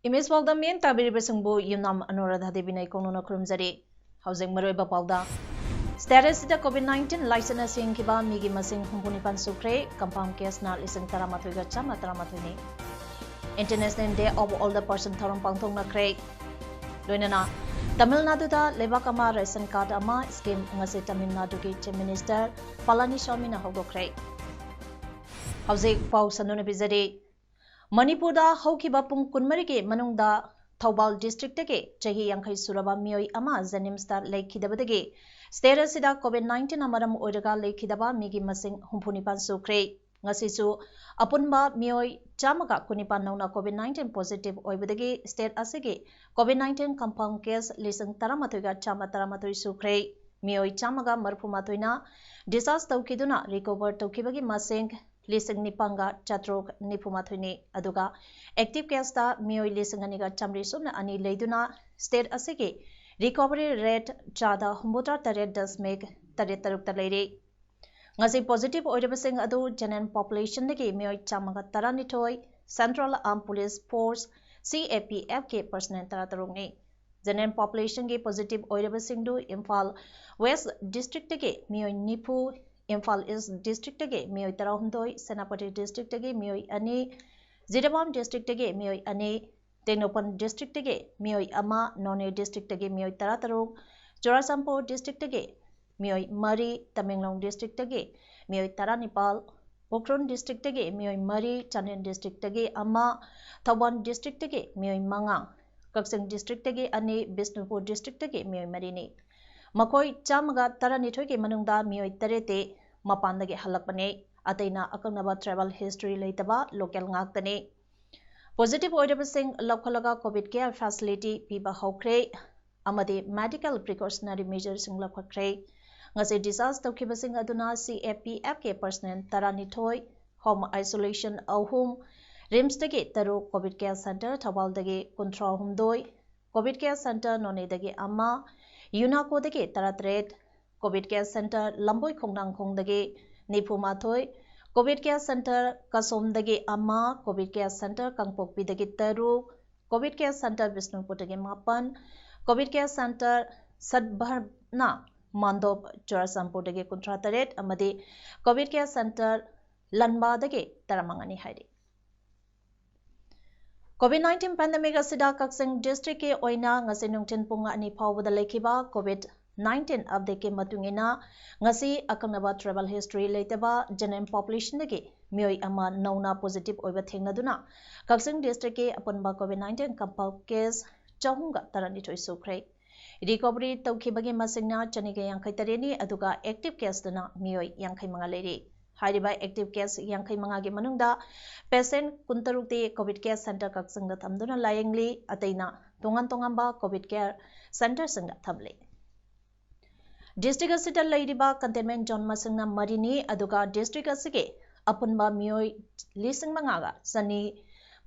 Image Paodam men tabiribasingbu Yumnam Anuradha Devinai Konuna Krumzari Housing Maroiba Pauda Status the COVID-19 license sing kiba migi masing humpunipan sukre compound case na lising taramatwiga chama taramatwini International Day of Older Person Tharam Pangthong na kre Loinana Tamil Nadu da Lebakama ration card ama scheme ngasi Tamil Nadu ki Chief Minister Palaniswamy na hogokre Housing Pau Sanuna Bizari Manipuri da haukiba pung kunmari ke manungda Thobal district ke chahi yankhai suraba mioi ama zanim star laikhidabadage state sida COVID-19 amaram oiraga laikhidaba migi masing humpunipan sukre ngasisu apunba mioi chamaga kunipan nauna COVID-19 positive oibadage state asige COVID-19 compound case lisang taramatoiga chama taramatoi sukre mioi chamaga marphumatoina disaster taukiduna recover taukibagi masing Lising Nipanga Chatrok Nipumathuni Aduga Active Casta Mio Lisinganiga Chamri Sumna Ani Leduna State Asiki Recovery Rate Chada Humbutra Taret does make Taretaruk Lady Ngasi positive Oidabasing Adu Janan population Niki Mio Chamaga Taranitoy Central Armed Police Force CAPFK Personnel Taratarungi Janan population Ki positive Oidabasing Du Imphal West District Ke Mio Nipu Imphal East District ge Mioi Tarahundoi, Senapati District ge Mioi Ani, Zidabam District ge Mioi Ani, Tengnopan District ge Mioi Ama, None District ge Mioi Taratarung, Jorasampo District ge Mioi Mari, Tamenglong District ge Mioi Taranipal, Pokron District ge Mioi Mari, Chanen District ge Ama, Thawan District ge Mioi Manga, Kaksing District ge Ani, Bisnupur District ge Mioi Marini. Makoi chamaga taranithoi ke manungda mioi tarete mapandage halakpane ataina akanaba travel history leitaba local ngaktane positive oidabasing lakhalaga covid care facility piba hokre amade medical precautionary measures sing lakhakre ngase disaster tokibasing aduna CAPFK personnel taranithoi home isolation ahum rims dage taru covid care center thawal dage kunthra humdoi covid care center none dage amma Yunako dage taratret COVID care center Lamboi Khongnang Khong dage Nipumathoi COVID care center Kasom dage Ama COVID care center Kangpokpi dage Taru COVID care center Bisnupur dage Mapan COVID care center Sadbharna Mandop Jorasampur dage Kuntra Taret amade COVID care center Lanba dage Taramangani Haidi COVID-19 pandemic asida Kaksing district ke oina ngasi nungtin punga ani phawbada lekhiba COVID-19 update ke matungina ngasi akanaba travel history leitaba general population dege mioi ama nauna positive oiba thengnaduna Kaksing district ke apunba COVID-19 compound case chahunga tarani thoi sukre recovery tawkhibagi masingna chanige yankhai tareni aduga active case dana mioi yankhai manga leiri Hariba active case yankhai mangagi manungda patient kuntarukti COVID care center kaksangda thamduna layengli ataina tongan tongamba COVID care center sangda thamle district asita leiriba containment zone masingna marini aduga district asige apunba mioi lising mangaga sani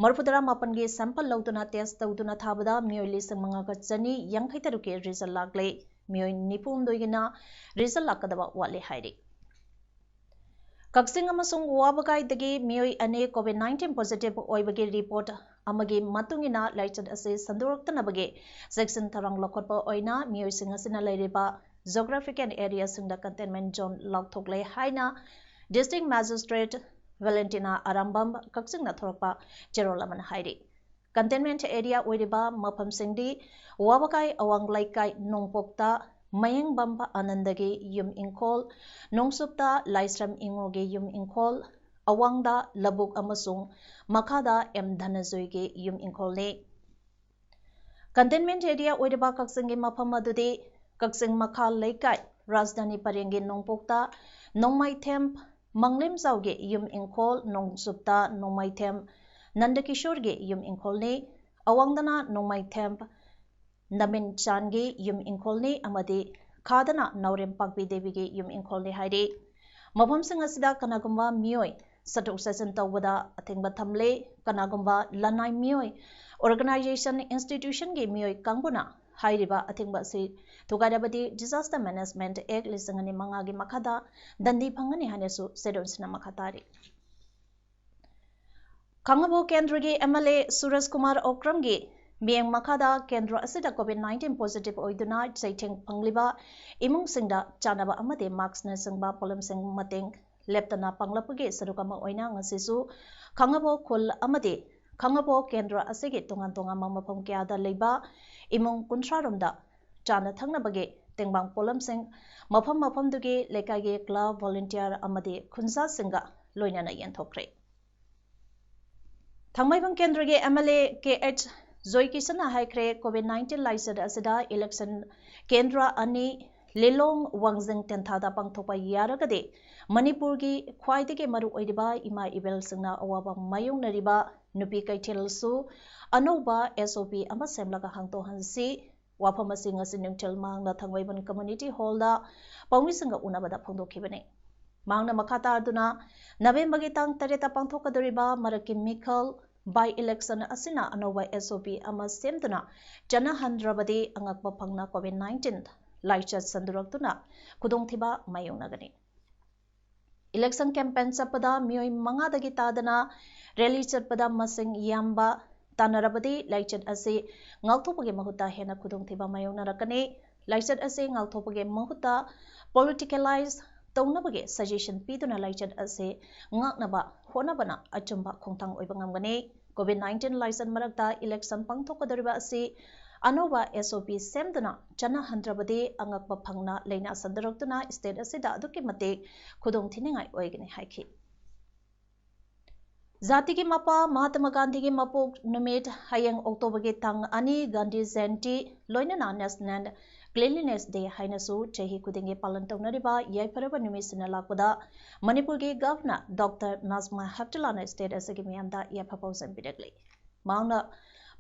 marpudara mapangi sample lautuna test tauduna thabada mioi lising mangaga chani yankhai taruke result lagle mioi nipum doigina result lakadaba wale hairi Kaksing amasung wabagai dagi mioi ane COVID-19 positive oibagi report amagi matungina laichan ase sanduroktanabagi section tarang lokotpa oina mioi singasina leiriba geographic area singda containment zone lakthoklei haina district magistrate Valentina Arambam Kaksing na thorpa cherolaman hairi containment area oiriba mapam singdi wabagai awang laikai nongpokta Mayang Bamba Anandage Yum Inkol, Nongsupta Laisram Ingoge Yum Inkol, Awangda Labuk Amasung, Makada M Dhanazoige Yum Inkol ne. Containment area Oidaba Kaksangi Mapamadude, Kaksing Makal Laikai, Rajdhani Parengi Nongpokta, Nongmai Temp, Manglim Zauge Yum Inkol, Nongsupta, Nongmai Temp, Nandakishorge Yum Inkol ne, awangdana nongmai themp namin changi yum inkolni amadi khadana naurem pakbi devi gi yum inkolni hairi mafam sing asida kanagumba mioi satuk sasan tawada athengba thamle kanagumba lanai mioi organization institution gi mioi kanguna hairiba athengba si thugarabadi disaster management act lisangani mangagi makhada dandi phangani hanesu sedonsna makhatari khangabo kendra gi MLA Suraj Kumar Okram gi mieng makada kendra asida COVID-19 positive oiduna chaitheng pangliba imung singda chanaba amade marks na sangba polam sing mateng leptana panglapage sarukama oina ngasisu khangabo khol amade khangabo kendra asigi tongan tongan mamapam kyada leiba imung kunthra romda chana thangnabage tengbang polam sing mafam mafam dugi lekage club volunteer amade khunsa singa loinana yenthokre Thangmaibang Kendra ge MLA KH Joy Kisana haikre COVID-19 laisad asida election Kendra ani Lelong Wangjeng Tenthada pangthopa yaragade Manipur gi khwaidege maru oidiba ima ibel singna awaba mayong nariba nupi kaithelsu anoba SOP ama semlaga hangto hansi wafama singa sinungchel mangna Thangmaiban community hall da pawmi singa unabada phongdokhibane Mangna makata aduna November gi tang tareta pangthokadoriba maraki Mikhal by election asina anoba SOP ama semduna jana handrabadi angakba phangna COVID-19 laicha sanduraktuna khudongthiba mayongnagani election campaign chapada mioi manga dagi tadana rally chatpada masing yamba tanarabadi laichat ase ngauthopage mahuta hena khudongthiba mayongnarakani laichat ase ngauthopage mahuta politicalize Taunabage suggestion piduna laichat ase ngaknaba honabana achumba khongthang oibangamgani COVID-19 license marakta election pangthokadariba ase anoba SOP semduna chana handrabadi angakba phangna leina sandaraktuna state asida aduki mate khudong thiningai oigani haiki Zati ki mapa Mahatma Gandhi ki mapok numit hayang October ki tang ani Gandhi Jayanti loinana National Cleanliness Day hainasu chahi kudinge palan tawnariba yaifaraba numisina lakpada Manipur ki Governor Dr. Nazma Heptilana State asagi miyamda yapapawsan bidagli mauna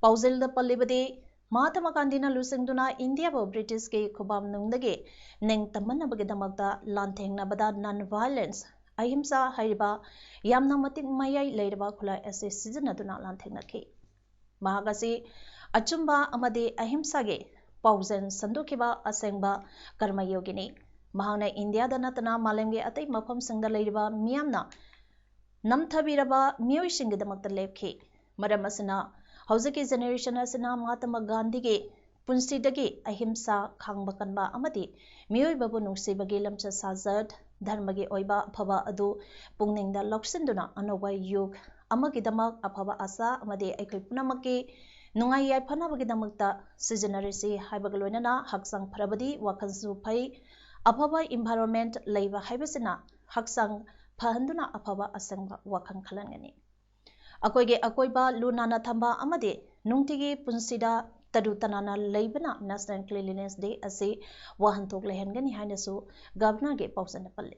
pauzilda pallibadi Mahatma Gandhi na lusingduna India bo British ki khubam nungdagi neng tamanabagi damakta lanthengnabada non-violence ahimsa haiba yamna matik mayai leiraba khula ase sijanaduna lanthengnakhi mahagasi achumba amade ahimsa ge pauzen sandukiba asengba karma yogini mahangna India da natana malemge atai mafam singda leiriba miyamna namthabiraba miyoi singi damakta lepkhi maram asina hojiki generation asina Mahatma Gandhi ge punsidagi ahimsa khangba kanba amadi miyoi babu nungsibagi lamcha sajat dharmagi oiba phaba adu pungningda loksinduna anoba yug amagi damak aphaba asa amade aikoi punamaki nungai yai phanabagi damakta seasonarisi haibagaloinana haksang pharabadi wakansu phai aphaba environment leiba haibasina haksang phahanduna aphaba asangba wakan khalangani akoige akoiba lunana thamba amade nungtigi punsida tadu tanana leibana National Cleanliness Day ase wahantok lehengani hainasu governor ge pausana palle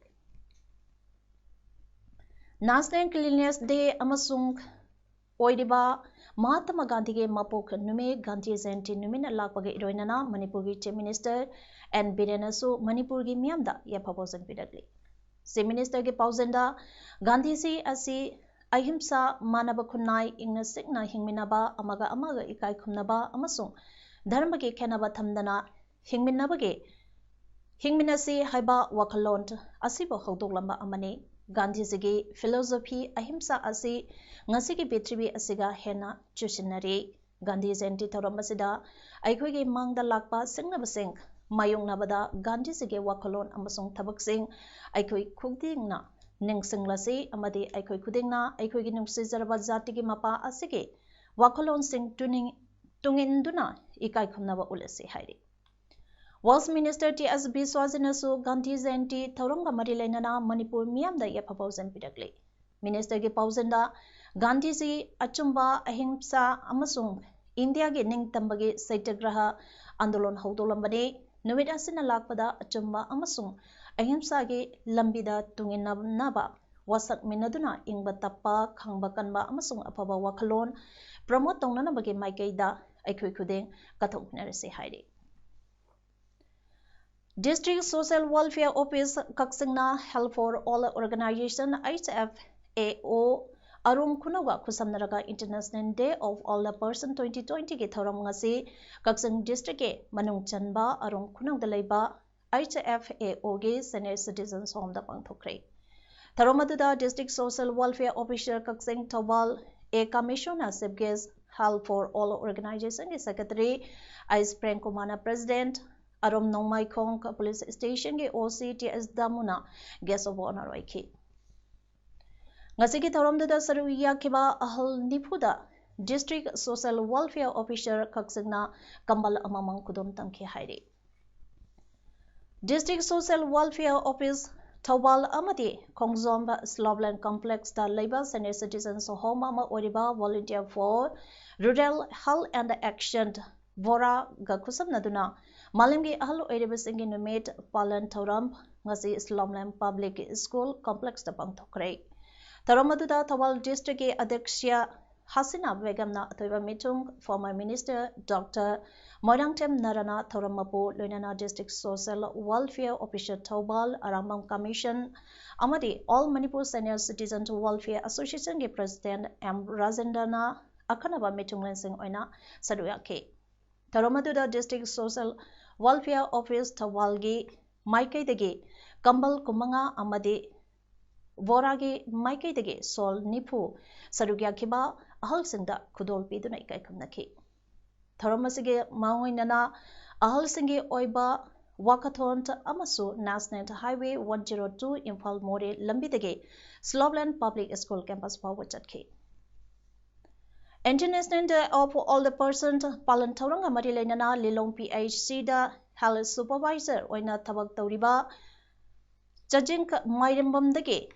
National Cleanliness Day amasung oidiba Mahatma Gandhi ge mapok nume Gandhi Jayanti numina lakpage iroinana Manipur gi Chief Minister and Birenasu Manipur gi miyamda yapapawsan pidagli Chief Minister ge pausanda Gandhi si asi ahimsa manaba khunai ingna sikna hingminaba amaga amaga ikai khumnaba amasung dharmagi khenaba thamdana hingminasi haiba wakalon asibo haudoklamba amani Gandhiji philosophy ahimsa asi ngasigi betribi asiga hena chusinari Gandhi Jayanti thoramasida aikhoigi mangda lakpa singnabasing mayongnabada Gandhiji wakalon amasung thabaksing aikhoi khugdingna ningsinglasi amadi aikhoi khudingna aikhoigi nungsizaraba zatigi mapa asigi wakalon sing tunginduna ikai khumnaba ulasi hairi Was Minister T.S. Biswajinasu Gandhi Jayanti Thauramga Mari Lainana Manipur Miyamda Yapapawsan Pidagli. Minister Gi Pausanda Gandhi Ji Achumba Ahimsa Amasung India Gi Ning Tambagi Satyagraha Andolon Haudolambani Numit Asina Lakpada Achumba Amasung Ahimsa Gi Lambida Tunginaba wasak minaduna ingba tappa khangba kanba amasung afaba wakhalon promote tongnanabagi maikaida aikhoi khudeng kathoknarase hairi. District Social Welfare Office Kaksingna Help for All Organization HFAO Arum Kunawa Kusamnaraga International Day of Older Person 2020 ke thoram ngasi Kaksing District ke Manung Chanba Arum Kunang Dalaiba HFAO ge Senior Citizens Home da pangthokre. Tharomaduda District Social Welfare Officer Kaksing Tawal A Commissioner Sibges Help for All Organization ke Secretary Ais Prank Kumana President Arom Nongmai Khong Police Station ke OCTS Damuna Guest of Honor Waiki. Ngasigi thorom da saruya kiba ahal nipuda District Social Welfare Officer Kaksingna Kambal Amamang Kudum Tangki Hairi. District Social Welfare Office Tawal Amadi Kongzomba Slobland Complex da Labor Senior Citizens Home Ama Oriba Volunteer for Rural Health and Action Vora Gakusam Naduna Malimgi Ahal Oiribasingi Numit Palan Tauram Ngasi Slomland Public School Complex da Pangtokre. Taramadуда Tawal District Adexia Hasina Begamna Atoiba Mitung, former Minister Dr. Moirangtem Narana Tauramapu, Lunana District Social Welfare Officer Tawal, Arambam Commission, Amadi, All Manipur Senior Citizen Welfare Association President M. Razendana, Akanaba Mitung Lensing Oina, Saduyake. Taramadura District Social Welfare Office Tawalgi Maikaidagi Kambal Kumanga Amadi Voragi Maikaidagi Sol Nipu Sarugya Kiba Ahalsinda Kudol Piduna Kaikamnaki Taramasigi Maoinana Ahalsingi Oiba Wakathon Amasu National Highway 102 Imphal More Lambidagi Slobland Public School Campus Pawachatki. International Day of Older Person Palan Tauranga Marilenana Lilong PHC da Health Supervisor Oina Tabak Tauriba Jajink Mairimbam Dagi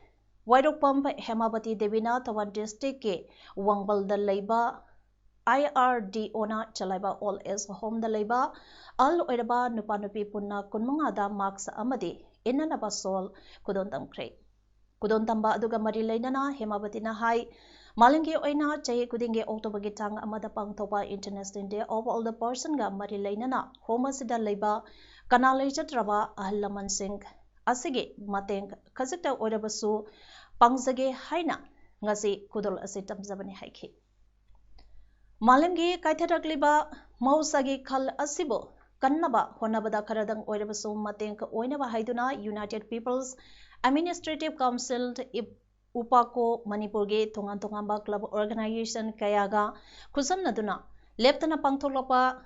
Wairokpam Hemabati Devina Tawan District ke Wangbal da Laiba IRD Ona Chalaiba All Age Home da Laiba Al Oiraba Nupanupi Punna Kunmanga da Marks Amadi Inanaba Sol Kudon Tamkre Kudon Tamba Aduga Marilenana Hemabati na Hai Malingi Oina Chay Kudingi October Gitang Amada Pangtoba International Day of Older Person ga Marilainana Homasida Leba Kanalajat Raba Ahlaman Singh Asigi Mateng Kazita Odabasu Pangzage Haina Ngasi Kudol Asitam Zabani Haiki Malingi Kaitarakliba Mausagi Kal Asibo Kannaba Honabada Karadang Odabasu Mateng Oinaba Haiduna United People's Administrative Council Upako Manipur ge Tongan Club Organization Kayaga Kusam Naduna Leptana Pangtolopa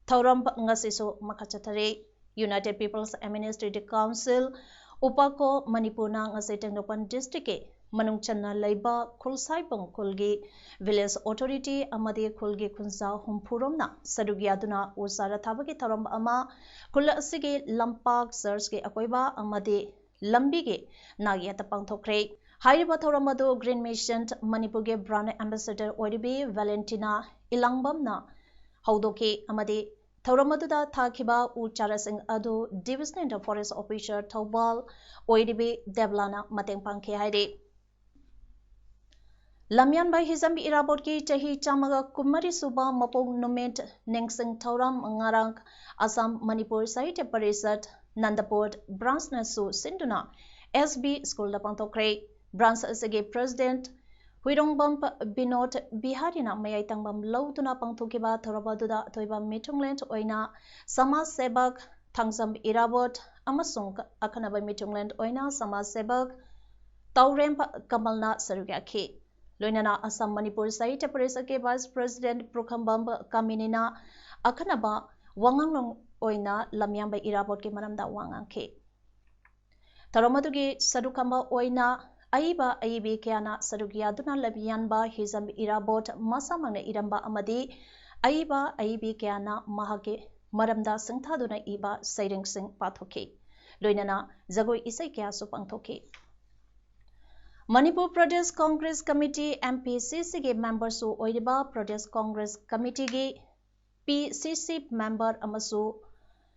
Tauram Ngasiso Makachatare United People's Administrative Council Upako Manipurna Ngasetangnopan District Manungchana Laiba Kulsai Kulgi Village Authority Amadi Kulgi Kunsa Humpuromna Sadugyaduna Usara Tabaki Taram Ama Kula Asigi Lampak Search ge Akoiba Amadi Lambige Nagyata Pangtokre Haiba Thoramado Green Mission Manipur Brand Ambassador Oiribi Valentina Ilangbamna Haudoki Amadi Thoramada Thakiba Ucharasing Adu Divisional Forest Officer Taubal Oiribi Deblana Mateng Pangke Haide Lamyan by Hizambi Irabotki Tahi Chamaga Kumari Suba Mapong Numet Nengsing Tauram Ngarang Assam Manipur Sahitya Parisat Nandapur Branch Nasu Sinduna SB School da Pangtokre Branch Asage President Huirongbam Binot Biharina Mayaitangbam Lautuna Pangtukiba Thorabaduda Toiba Mitungland Oina Sama Sebak Tangzam Irabot Amasung Akanaba Mitungland Oina Sama Sebak Tauremp Kamalna Sarugyaki Loinana Assam Manipur Sahitya Parisake Vice President Prokambam Kaminina Akanaba Wanganglong Oina Lamyamba Irabot Ke Manamda Wangangke Taramadagi Sadukamba Oina Aiba Aibi Kiana Sadugyaduna Labianba Hizam Irabot Masamana Iramba Amadi Aiba Aibi Kiana Mahake Maramda Singtaduna Iba Sairing Sing Pathoke Loinana Zagoi Isai Kya Supangtoke Manipur Pradesh Congress Committee MPCC ge members su Oiriba Pradesh Congress Committee ge PCC member Amasu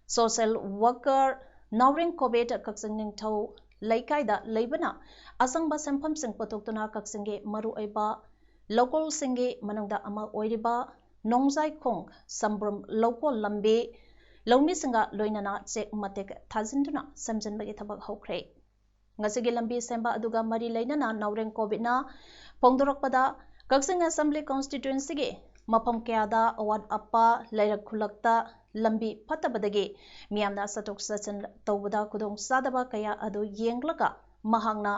Social Worker Nauring Kobet Kaksingning Thau laikai da leibana asangba sempham sing potoktuna kaksinge maru oiba local singe manungda ama oiriba nongzai khong sambrum local lambe lawmi singa loinana chek matek thajinduna samjanbagi thabak hokre ngasigi lambi semba aduga mari lainana naureng covid na pongdorokpada kaksing assembly constituency ge mapam kyada awad appa lairak khulakta lambi phatabadagi miyamna satok sachan tawbada khudong sadaba kaya adu yenglaka mahangna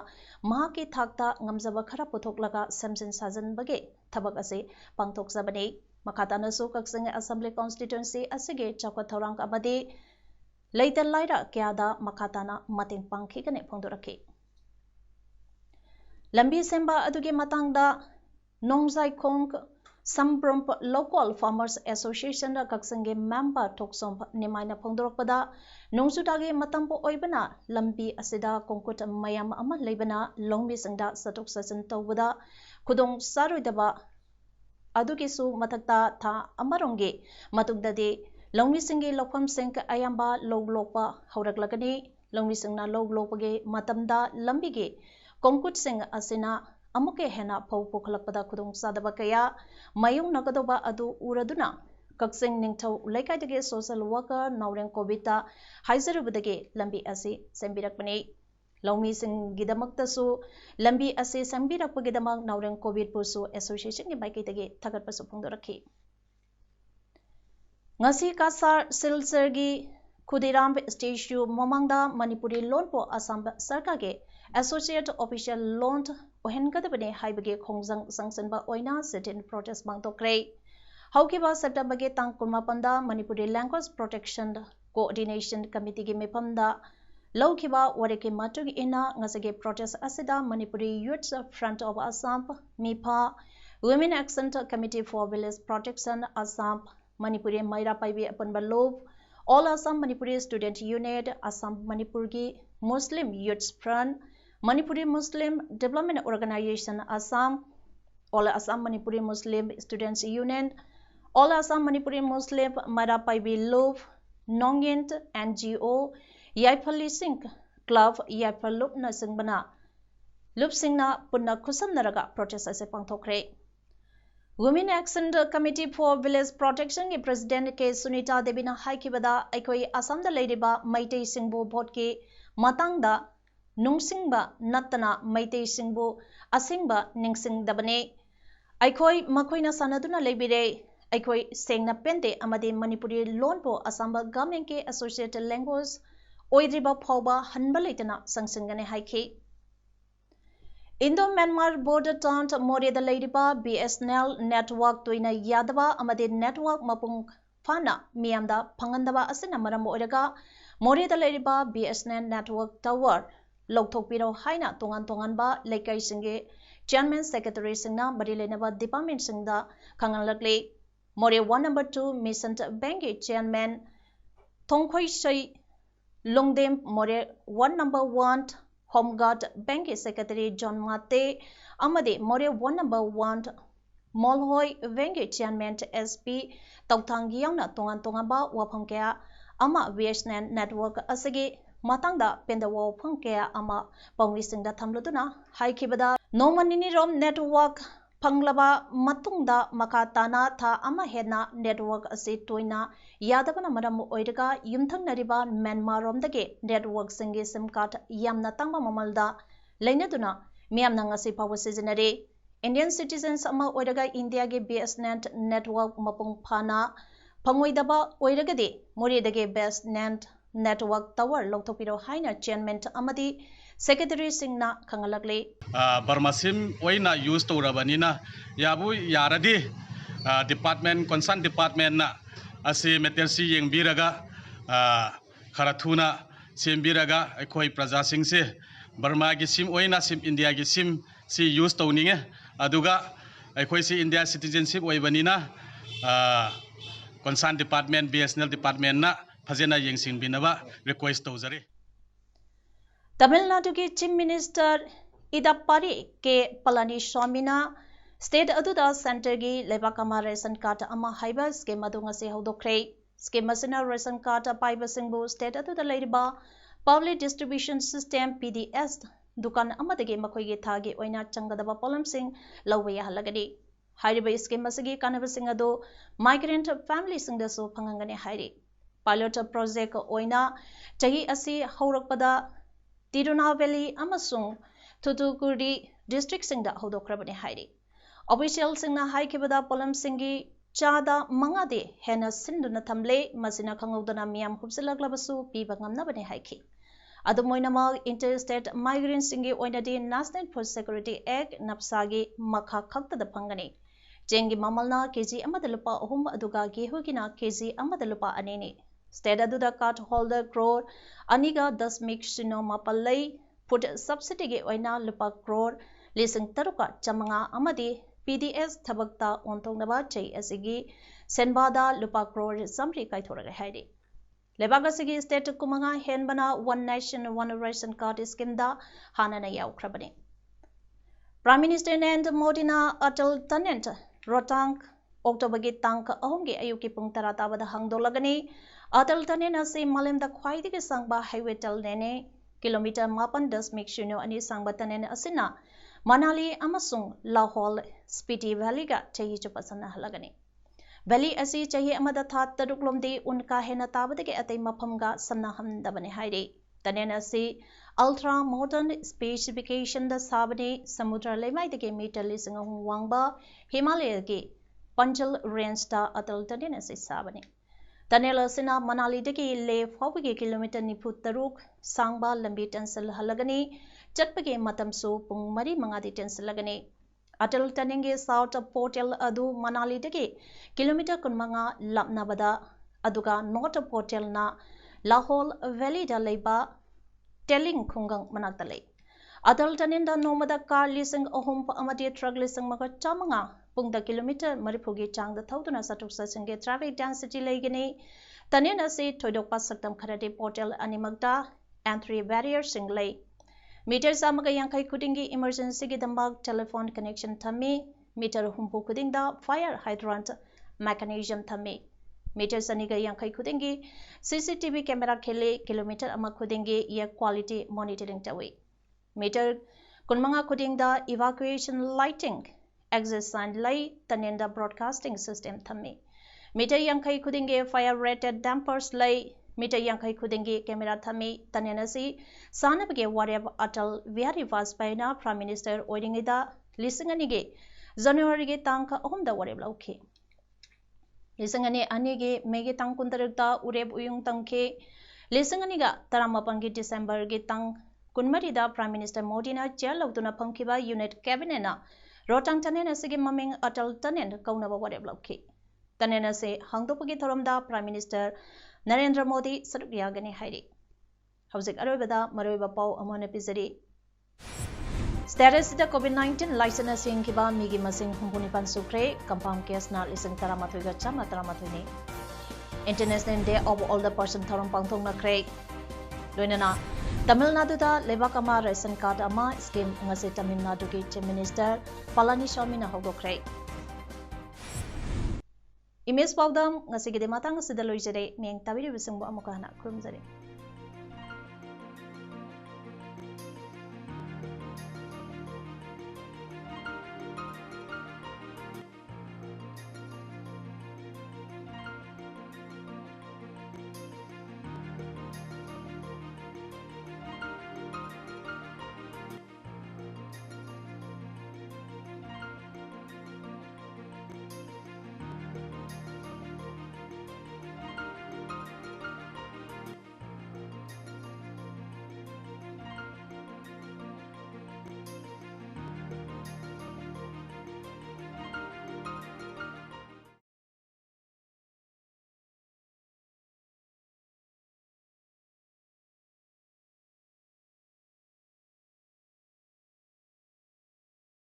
mahaki thakta ngamjaba khara puthoklaga samjin sajan bage thabak ase pangthok sabani makhatana su kaksing assembly constituency asige chakwa thorang abadi leital laira kyada makhatana mating pangkhi kane phongdoraki lambi semba adugi matangda nongzai khong Sambrum Local Farmers Association da kaksange member toksom nimaina phongdorokpada nongsutage matampo oibana lambi asida kongkut mayam ama leibana longmi singda satok sajan tawbada khudong saroidaba adugisu mathakta tha amaronge matugdade longmi singi lokham sing ayamba loglokpa hauраklagani longmi singna loglokpage matamda lambige kongkut sing asina amuke hena phau pokhalakpada khudong sadaba kaya mayung nagadoba adu uraduna kaksing ningthau laikaitage social worker naureng kobita haizarubadage lambi ase sembirakpani lawmi sing gidamakta su lambi ase sembirakpagidamak naureng covid pusu association ni baikaitage thagatpasu phongdorakhi ngasi kasar silsergi Khudiram statue momangda Manipuri loan po Assam sarkar ge associate official loan ohengadabane haibage khongjang sangsanba oina sit-in protest mangtokre haukiba September ge tang 15 Manipuri language protection coordination committee ge mepamda lawkiba wareke matug ina ngasage protest asida Manipuri youth front of Assam mipa women action committee for village protection Assam Manipuri maira paibi apanba lob All Assam Manipuri Student Unit, Assam Manipuri Muslim Youth Front, Manipuri Muslim Development Organization Assam, All Assam Manipuri Muslim Students Union, All Assam Manipuri Muslim Marapaibi Love, Nongint NGO, Yaipali Singh Club, Yaipalup Nasingbana, Lupsingna Punna Kusam Naraga protest as a pangtokre. Women Action Committee for Village Protection के President के सुनीता देवी ना high की बदा ऐकोई Assam the लेडीबा मैते सिंबो vote के मतंगदा नुंगसिंगबा नतना मैते सिंबो असिंगबा निंगसिंग दबने ऐकोई मखोइना सनदुना लेबिरे ऐकोई सेंगना पेंते अमदे मणिपुरी लोन पो असम गवर्नमेंट के एसोसिएटेड लैंग्वेज ओइद्रिबा फौबा हनबा लेतना संगसिंगने हाईखे Indo-Myanmar border town Moria Ladiba BSNL network toina yadaba amade network mapung fana miamda pangandaba asina maram oiraga Moria Ladiba BSNL network tower lokthokpiro haina tongan ba laikai singe chairman secretary singna barilenaba department singda khangalakle Moria 1 number 2 mission bank chairman thongkhoi sai longdem Moria 1 number 1 Home Guard Bank Secretary John Mate Amade More 1 number 1 Molhoi Bank Chairman SP Tautangi Yauna Tongan Ba Wapangkea Ama VSN Network Asage Matangda Pendawo Pangkea Ama Pangwising da Tamluduna Haikibada Nomanini Rom Network Panglaba Matungda Makatana Tha Ama Hena Network Ase Toina Yadabana Madam Oidaga Yumthang Nariba Myanmar Romdage Network Singe SIM card Yamna Tangba Mamalda Lainaduna Miam Nangasi Power Seasonary Indian citizens Ama Oidaga India ge BSNet Network Mapung Pana Pangoidaba Oidagade Moridage BSNet Network Tower Loktopiro Haina Chairman Amadi Secretary Singna Kangalakle Barmasim Oina used to Rabanina Yabu Yaradi Department Concern Department na Asi Metelsi Yang Biraga Karatuna Sim Biraga Ekoi Praza Singh se Burma gi sim Oina sim India gi sim si used to Ninge Aduga Ekoi si India citizenship Oibanina Concern Department BSNL Department na Fazena Yang Sing Binaba request to Zari Tamil Nadu के Chief Minister Idapari के Palaniswamy na State aduda Center gi Lebakama Ration Card ama haiba scheme adunga se hodokre scheme asina Ration Card paiba singbu State aduda leiba Public Distribution System PDS dukan amadagi makoigi thagi oina changadaba polamsing lawba yahalagani. Hairiba scheme asigi kanabasing ado migrant families sing daso phangangani hairi. Pilot project oina chahi asi haurakpada Tirunelveli amasung Thoothukudi district sing da hodokrabani hairi. Official sing na haikibada polamsingi chada mangade hena sinduna thamle masina khangudana miyam hupsilaglabasu piba ngamnabani haiki. Adumoinamal Interstate Migrant Singi Oinadi National Food Security Act Napsagi Makha Khakta the Pangani. Jengi Mamalna KG Amadalupa Hum Aduga Gihugina KG Amadalupa Anini. State Aduda card holder crore Aniga thus makes Sino Mapalai put subsidy Oina Lupa crore Lising Taruka Chamanga Amadi PDS Tabakta Ontongaba Chay Asigi Senbada Lupa crore Samri Kaitora Heidi. Lebagasi state kumanga henbana one nation one ration card scheme da hanana yaukrabani. Prime Minister Narendra Modi na Atal Tanent Rotang October gi tank ahongi ayuki pung tarata bada hangdolagani Atal Tanent se malemda khwaidigi sangba highway tel nene kilometer mapan das make sure ani sangba tanen asina Manali amasung Lahore Spiti Valley ga chahi chupasana halagani. Valley asi chahi amada that taruklomdi unka hena tabadagi atay maphamga samnaham dabani hairi. Tanen asi ultra modern specification da sabani samudra lemai dagi meter lising wangba Himalaya gi Panjal range da atal tanen asi sabani. Tanen asina Manali dagi le fawigi kilometer niput taruk sangba lambi tensel halagani chatpagi matamsu pung mari mangadi tensel lagani. Atal Taningi South Portal Adu Manali degi kilometer kunmanga lapnabada aduga North Portal na Lahore Valley da leba telling kungang managdalay. Atal Taninda nomada car lising ohum amati truck lising maga chamanga pungda kilometer maripugi chang da thauduna satuk sasinge traffic density legini Tanina se thoidokpa saktam kharade portal animagda entry barrier singlay. Meter samaga yankai kudingi emergency gi dambag telephone connection thami meter humpu kudingda fire hydrant mechanism thami meter saniga yankai kudingi CCTV camera khele kilometer ama kudingi air quality monitoring tawi meter kunmanga kudingda evacuation lighting exit sign light tanenda broadcasting system thami meter yankai kudingi fire rated dampers light Meter yankai kudingi camera thami tanenasi sanabage whatever atal very fast paina Prime Minister oidingida lisingani ge January ge tangka ohumda whatever okay lisingani anige mege tang kuntarikta ureb uyung tangke lisingani ga taramapangi December ge tang kunmarida Prime Minister Modi na chair lawtuna phangkiba unit cabinet na rotang tanenasi ge maming atal tanen kaunaba whatever okay tanenase hangdopagi thoramda Prime Minister Narendra Modi Sarugiyagani Hairi. Howzik Aroibada Maroiba Pau Amona Pizari. Status the COVID-19 licensing Kiba Migi Masing Humpunipan Sukre, compound case na lising Taramatuga Chama Taramatuni. International Day of All the Person Taram Pangtong na Craig. Luinana Tamil Nadu da Lebakama Ration Card Ama scheme ngasi Tamil Nadu ki Chief Minister Palaniswamy na Hogo Craig. Image Paodam ngasigi de matang sidaloy jere meng tabiri bisingbo amukahana kurumjare.